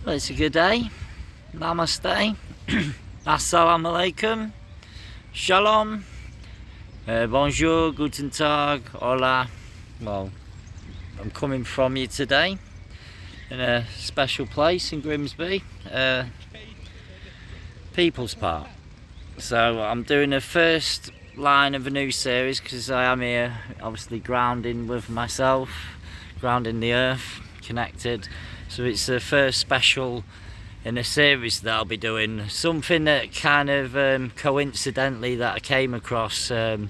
Well, it's a good day. Namaste. Assalamu alaikum. Shalom. Bonjour, guten tag, hola. Well, I'm coming from you today in a special place in Grimsby, People's Park. So I'm doing the first line of a new series because I am here obviously grounding with myself, grounding the earth, connected. So it's the first special in a series that I'll be doing. Something that kind of coincidentally that I came across a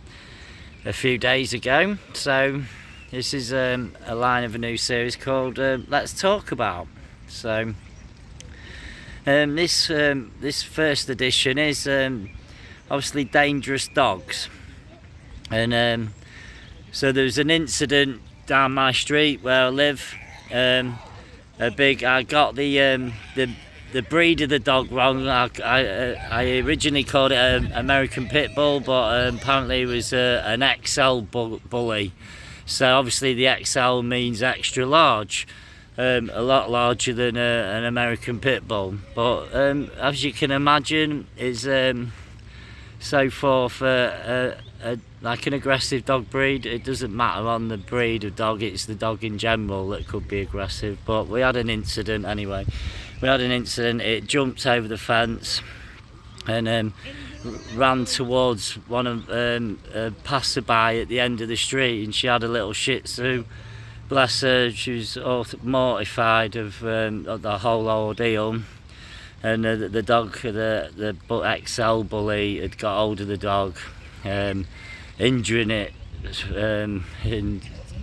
few days ago. So this is a line of a new series called Let's Talk About. So this first edition is obviously dangerous dogs, and so there's an incident down my street where I live. I got the breed of the dog wrong. I originally called it an American Pit Bull, but apparently it was an XL bully. So obviously the XL means extra large, a lot larger than an American Pit Bull. But as you can imagine, is so forth like an aggressive dog breed. It doesn't matter on the breed of dog, it's the dog in general that could be aggressive. But we had an incident anyway. It jumped over the fence and ran towards one of a passerby at the end of the street, and she had a little Shih Tzu. Bless her, she was all mortified of the whole ordeal. And the dog, the XL bully, had got hold of the dog, injuring it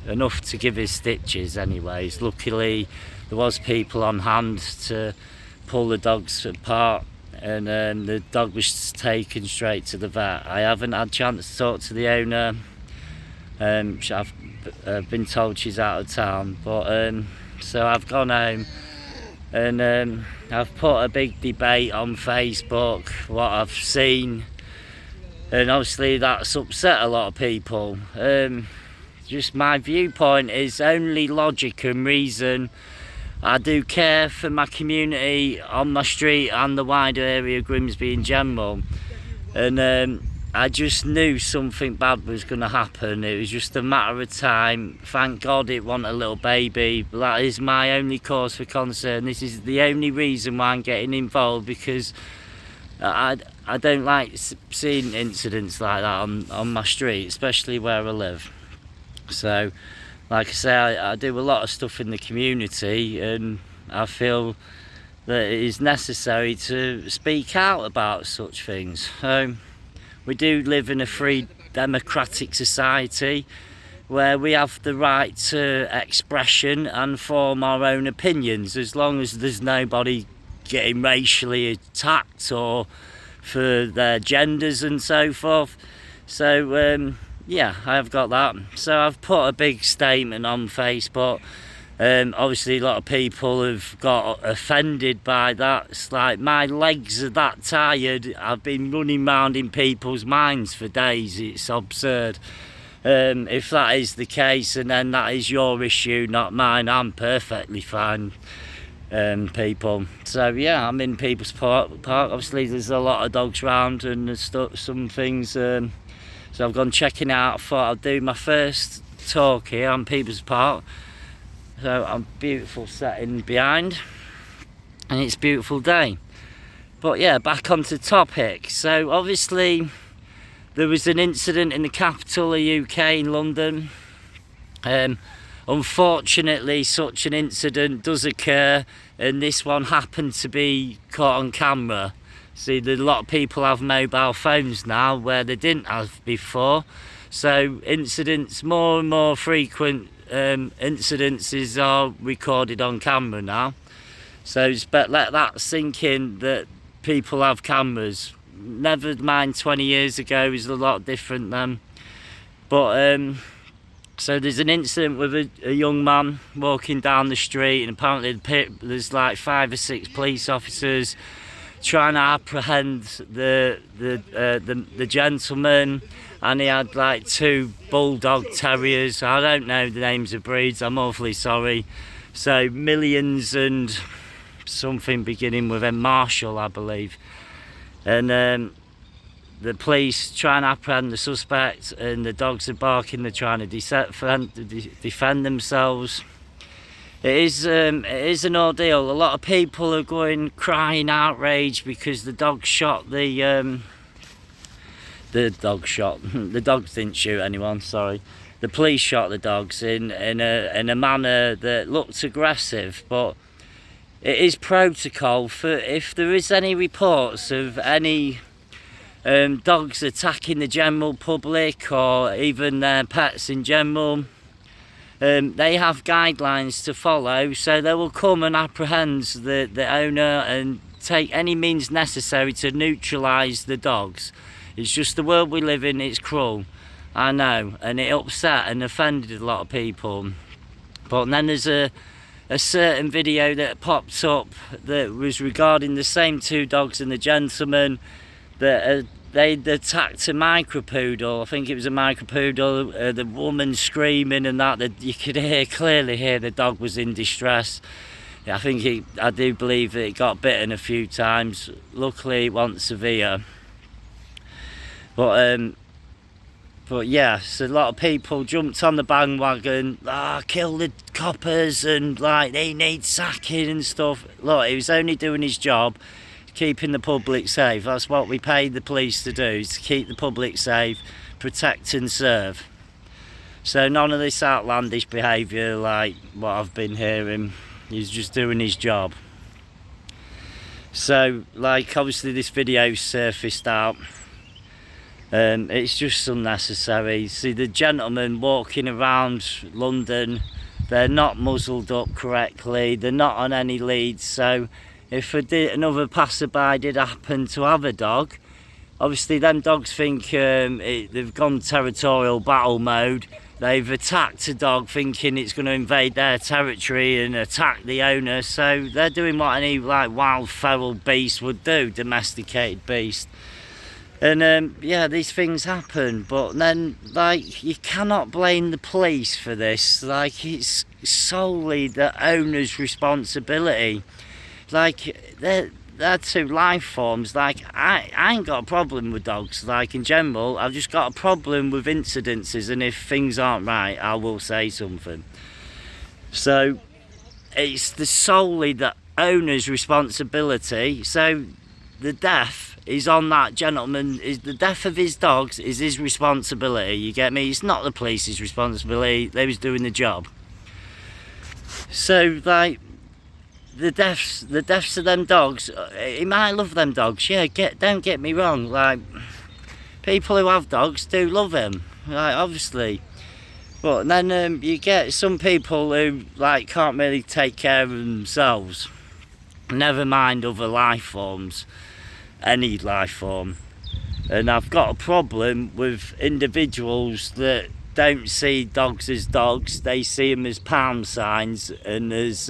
enough to give his stitches anyways. Luckily there was people on hand to pull the dogs apart, and the dog was taken straight to the vet. I haven't had a chance to talk to the owner. I've been told she's out of town, but so I've gone home and I've put a big debate on Facebook what I've seen, and obviously that's upset a lot of people. Just my viewpoint is only logic and reason. I do care for my community on my street and the wider area of Grimsby in general, and I just knew something bad was going to happen. It was just a matter of time. Thank God it wasn't a little baby. That is my only cause for concern. This is the only reason why I'm getting involved, because I don't like seeing incidents like that on my street, especially where I live. So like I say, I do a lot of stuff in the community, and I feel that it is necessary to speak out about such things. We do live in a free democratic society where we have the right to expression and form our own opinions, as long as there's nobody getting racially attacked or for their genders and so forth. So yeah, I have got that. So I've put a big statement on Facebook. Obviously a lot of people have got offended by that. It's like, my legs are that tired. I've been running around in people's minds for days. It's absurd. If that is the case, and then that is your issue, not mine, I'm perfectly fine, people. So yeah, I'm in People's Park. Obviously there's a lot of dogs around and there's some things, so I've gone checking out. I thought I'd do my first talk here on People's Park. So a beautiful setting behind, and it's a beautiful day. But yeah, back onto the topic. So obviously there was an incident in the capital of the UK, in London. Unfortunately such an incident does occur, and this one happened to be caught on camera. See, a lot of people have mobile phones now where they didn't have before, so incidents, more and more frequent incidences are recorded on camera now. So let that sink in, that people have cameras. Never mind 20 years ago, it was a lot different then. But so there's an incident with a young man walking down the street, and apparently there's like 5 or 6 police officers trying to apprehend the gentleman, and he had like 2 bulldog terriers. I don't know the names of breeds, I'm awfully sorry. So millions and something beginning with M. Marshall, I believe. And the police try and apprehend the suspect, and the dogs are barking. They're trying to defend themselves. It is an ordeal. A lot of people are going crying outrage because the dog shot the dogs didn't shoot anyone, sorry. The police shot the dogs in a manner that looked aggressive, but it is protocol for if there is any reports of any dogs attacking the general public or even their pets in general. They have guidelines to follow, so they will come and apprehend the owner and take any means necessary to neutralise the dogs. It's just the world we live in. It's cruel, I know, and it upset and offended a lot of people. But then there's a certain video that popped up that was regarding the same two dogs and the gentleman that they'd attacked a micropoodle. I think it was a micropoodle. The woman screaming and that you could clearly hear the dog was in distress. I do believe that it got bitten a few times. Luckily it wasn't severe. But yeah, so a lot of people jumped on the bandwagon. Kill the coppers and like they need sacking and stuff. Look, he was only doing his job, keeping the public safe. That's what we pay the police to do, is to keep the public safe, protect and serve. So none of this outlandish behaviour like what I've been hearing. He's just doing his job. So like obviously this video surfaced out. It's just unnecessary. See the gentlemen walking around London, they're not muzzled up correctly, they're not on any leads, so if another passerby did happen to have a dog, obviously them dogs think they've gone territorial battle mode. They've attacked a dog thinking it's going to invade their territory and attack the owner, so they're doing what any like wild feral beast would do, domesticated beast. And yeah, these things happen, but then like you cannot blame the police for this. Like it's solely the owner's responsibility. Like they're two life forms. Like I ain't got a problem with dogs. Like in general, I've just got a problem with incidences, and if things aren't right, I will say something. So it's solely the owner's responsibility. So the death is on that gentleman. Is the death of his dogs is his responsibility. You get me? It's not the police's responsibility. They was doing the job. So like the deaths of them dogs. He might love them dogs. Yeah, don't get me wrong. Like people who have dogs do love them. Like obviously. But then you get some people who like can't really take care of themselves. Never mind other life forms. Any life form. And I've got a problem with individuals that don't see dogs as dogs. They see them as pound signs and as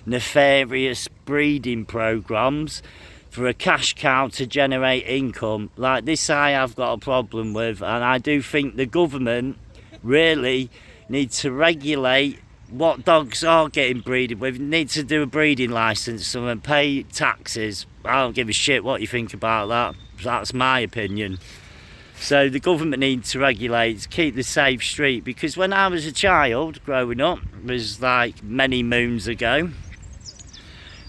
nefarious breeding programs for a cash cow to generate income. Like this I have got a problem with, and I do think the government really needs to regulate what dogs are getting breeded with. Need to do a breeding licence and pay taxes. I don't give a shit what you think about that. That's my opinion. So the government needs to regulate, to keep the safe street, because when I was a child growing up, it was like many moons ago,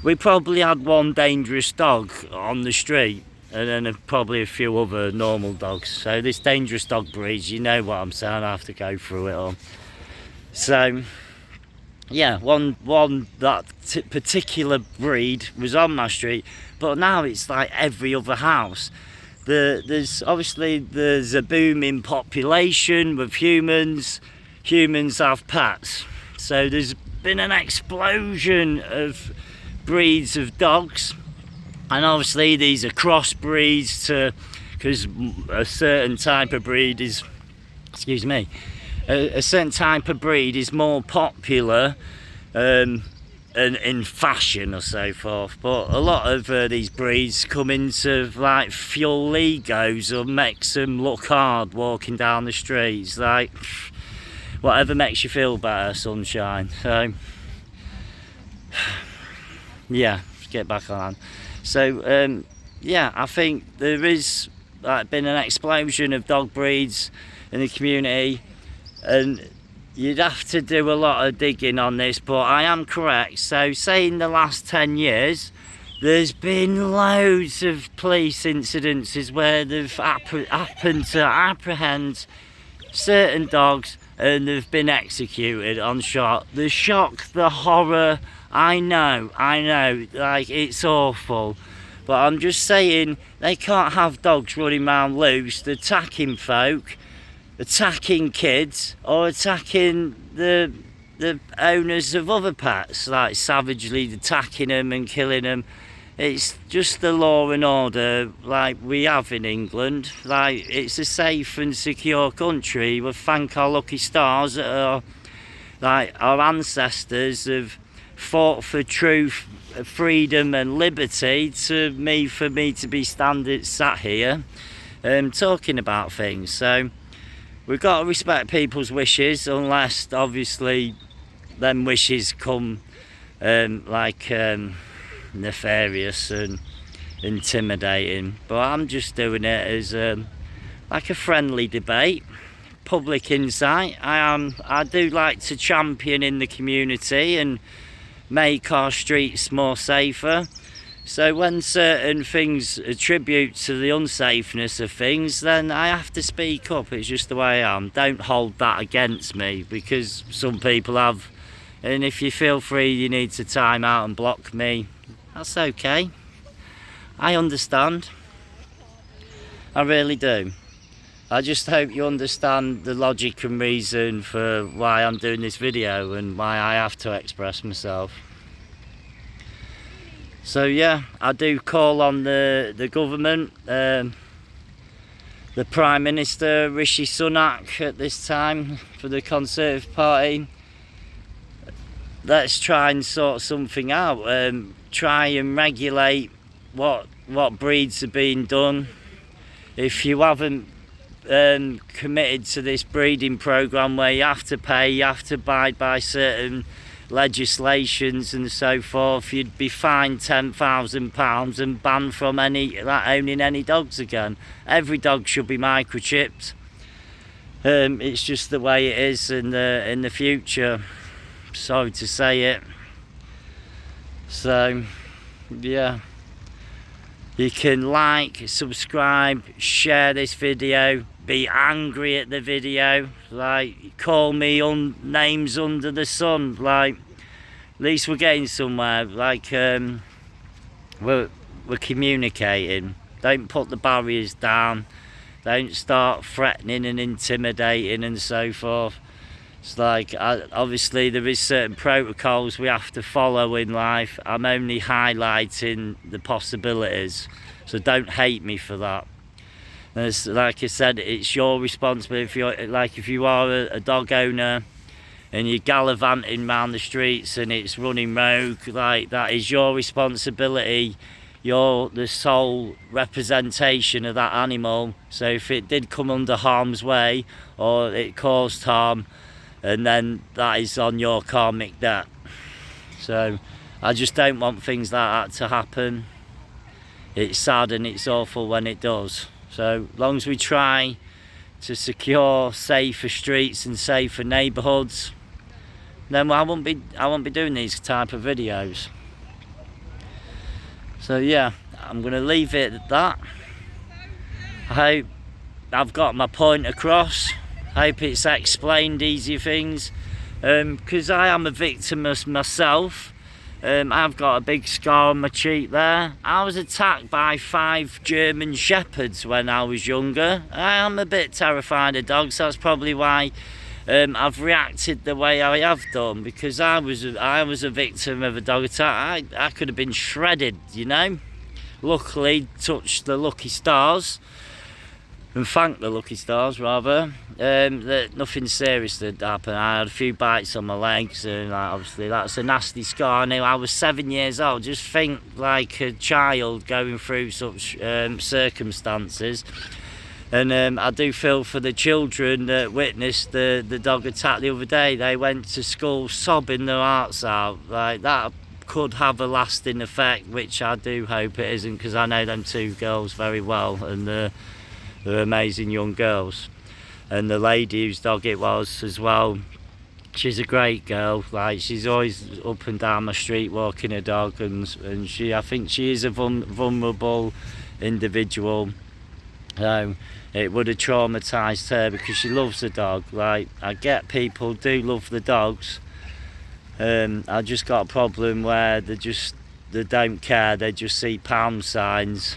we probably had one dangerous dog on the street and then probably a few other normal dogs. So this dangerous dog breeds, you know what I'm saying, I have to go through it all. So yeah, one that particular breed was on my street, but now it's like every other house. There's a booming population with humans. Humans have pets, so there's been an explosion of breeds of dogs, and obviously these are crossbreeds because a certain type of breed is, a certain type of breed is more popular and in fashion or so forth, but a lot of these breeds come into like fuel egos or makes them look hard walking down the streets. Like whatever makes you feel better, sunshine. So yeah. get back on. So yeah, I think there is been an explosion of dog breeds in the community, and you'd have to do a lot of digging on this, but I am correct. So say in the last 10 years there's been loads of police incidences where they've happened to apprehend certain dogs and they've been executed on shot. The shock, the horror, I know, like, it's awful. But I'm just saying, they can't have dogs running around loose, attacking folk, attacking kids, or attacking the owners of other pets, like savagely attacking them and killing them. It's just the law and order like we have in England. Like, it's a safe and secure country. We thank our lucky stars that our ancestors have fought for truth, freedom and liberty for me to be sat here talking about things. So we've got to respect people's wishes, unless obviously them wishes come nefarious and intimidating. But I'm just doing it as like a friendly debate, public insight. I do like to champion in the community and make our streets more safer. So when certain things attribute to the unsafeness of things, then I have to speak up. It's just the way I am. Don't hold that against me, because some people have. And if you feel free you need to time out and block me, that's okay. I understand. I really do. I just hope you understand the logic and reason for why I'm doing this video and why I have to express myself. So yeah, I do call on the government, the Prime Minister Rishi Sunak at this time for the Conservative Party. Let's try and sort something out. Try and regulate what breeds are being done. If you haven't committed to this breeding programme where you have to pay, you have to abide by certain legislations and so forth, you'd be fined £10,000 and banned from owning any dogs again. Every dog should be microchipped. It's just the way it is in the future. Sorry to say it. So yeah, you can like, subscribe, share this video, be angry at the video, like, call me names under the sun. Like, at least we're getting somewhere. Like, we're communicating. Don't put the barriers down. Don't start threatening and intimidating and so forth. It's like, obviously there is certain protocols we have to follow in life. I'm only highlighting the possibilities, so don't hate me for that. And like I said, it's your responsibility. If you are a dog owner and you're gallivanting around the streets and it's running rogue, like, that is your responsibility. You're the sole representation of that animal. So if it did come under harm's way or it caused harm, and then that is on your karmic debt. So I just don't want things like that to happen. It's sad and it's awful when it does. So as long as we try to secure safer streets and safer neighbourhoods, then I won't be doing these type of videos. So yeah, I'm going to leave it at that. I hope I've got my point across. Hope it's explained easier things, because I am a victim myself. I've got a big scar on my cheek there. I was attacked by 5 German Shepherds when I was younger. I am a bit terrified of dogs. That's probably why I've reacted the way I have done, because I was a victim of a dog attack. I could have been shredded, you know. Luckily, touched the lucky stars, and thank the lucky stars rather, that nothing serious had happened. I had a few bites on my legs, and obviously that's a nasty scar. I knew I was 7 years old. Just think, like a child going through such circumstances. And I do feel for the children that witnessed the dog attack the other day. They went to school sobbing their hearts out. Like, that could have a lasting effect, which I do hope it isn't, because I know them two girls very well, and they're amazing young girls. And the lady whose dog it was as well, she's a great girl. Like, she's always up and down my street walking her dog, and I think she is a vulnerable individual. It would have traumatised her because she loves the dog. Like, I get people do love the dogs. I just got a problem where they don't care. They just see pound signs.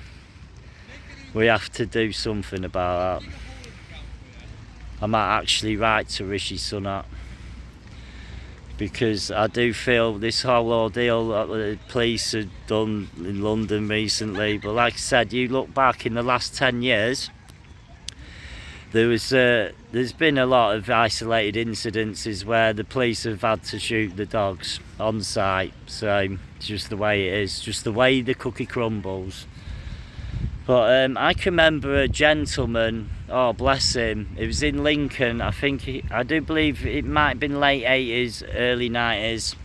We have to do something about that. I might actually write to Rishi Sunak, because I do feel this whole ordeal that the police have done in London recently, but like I said, you look back in the last 10 years, there's been a lot of isolated incidences where the police have had to shoot the dogs on sight. So it's just the way it is, just the way the cookie crumbles. But I can remember a gentleman, oh bless him, it was in Lincoln. I do believe it might have been late 80s, early 90s.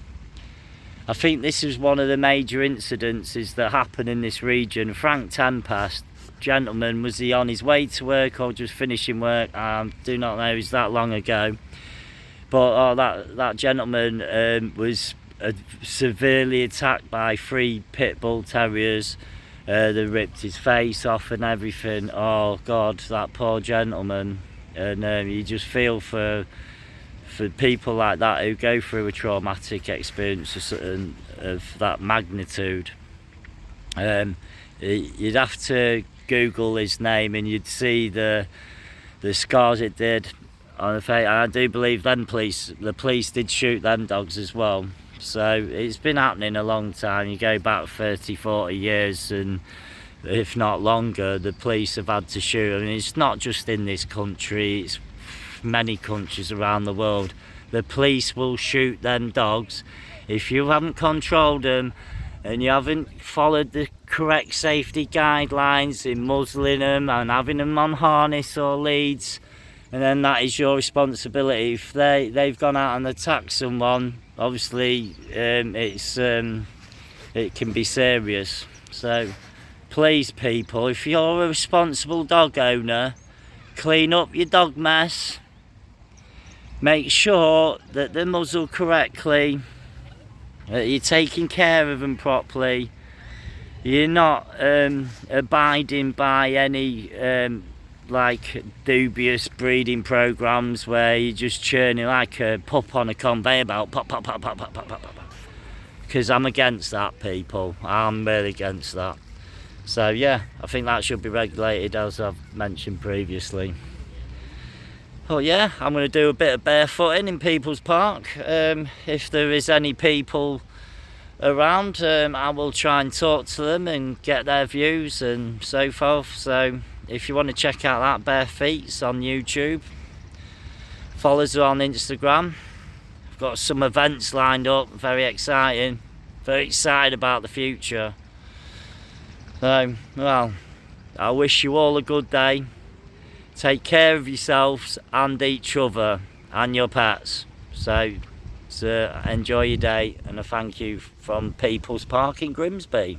I think this was one of the major incidences that happened in this region. Frank Tempest, gentleman, was he on his way to work or just finishing work? I do not know, it was that long ago. But that gentleman was severely attacked by 3 pit bull terriers. They ripped his face off and everything. Oh God, that poor gentleman. And you just feel for people like that who go through a traumatic experience of that magnitude. You'd have to Google his name and you'd see the scars it did on the face. I do believe the police did shoot them dogs as well. So it's been happening a long time. You go back 30-40 years, and if not longer, the police have had to shoot. I mean, it's not just in this country, it's many countries around the world. The police will shoot them dogs if you haven't controlled them and you haven't followed the correct safety guidelines in muzzling them and having them on harness or leads. And then that is your responsibility. If they've gone out and attacked someone, obviously it can be serious. So please people, if you're a responsible dog owner, clean up your dog mess, make sure that they're muzzled correctly, that you're taking care of them properly, you're not abiding by any like dubious breeding programs where you're just churning like a pup on a conveyor belt, pop, pop, pop, pop, pop, pop, pop, pop. Because I'm against that, people. I'm really against that. So yeah, I think that should be regulated, as I've mentioned previously. Oh yeah, I'm going to do a bit of barefooting in People's Park. If there is any people around, I will try and talk to them and get their views and so forth. So if you want to check out that Bare Feets on YouTube, follow us on Instagram. I've got some events lined up, very exciting. Very excited about the future. So, well, I wish you all a good day. Take care of yourselves and each other and your pets. So enjoy your day, and a thank you from People's Park in Grimsby.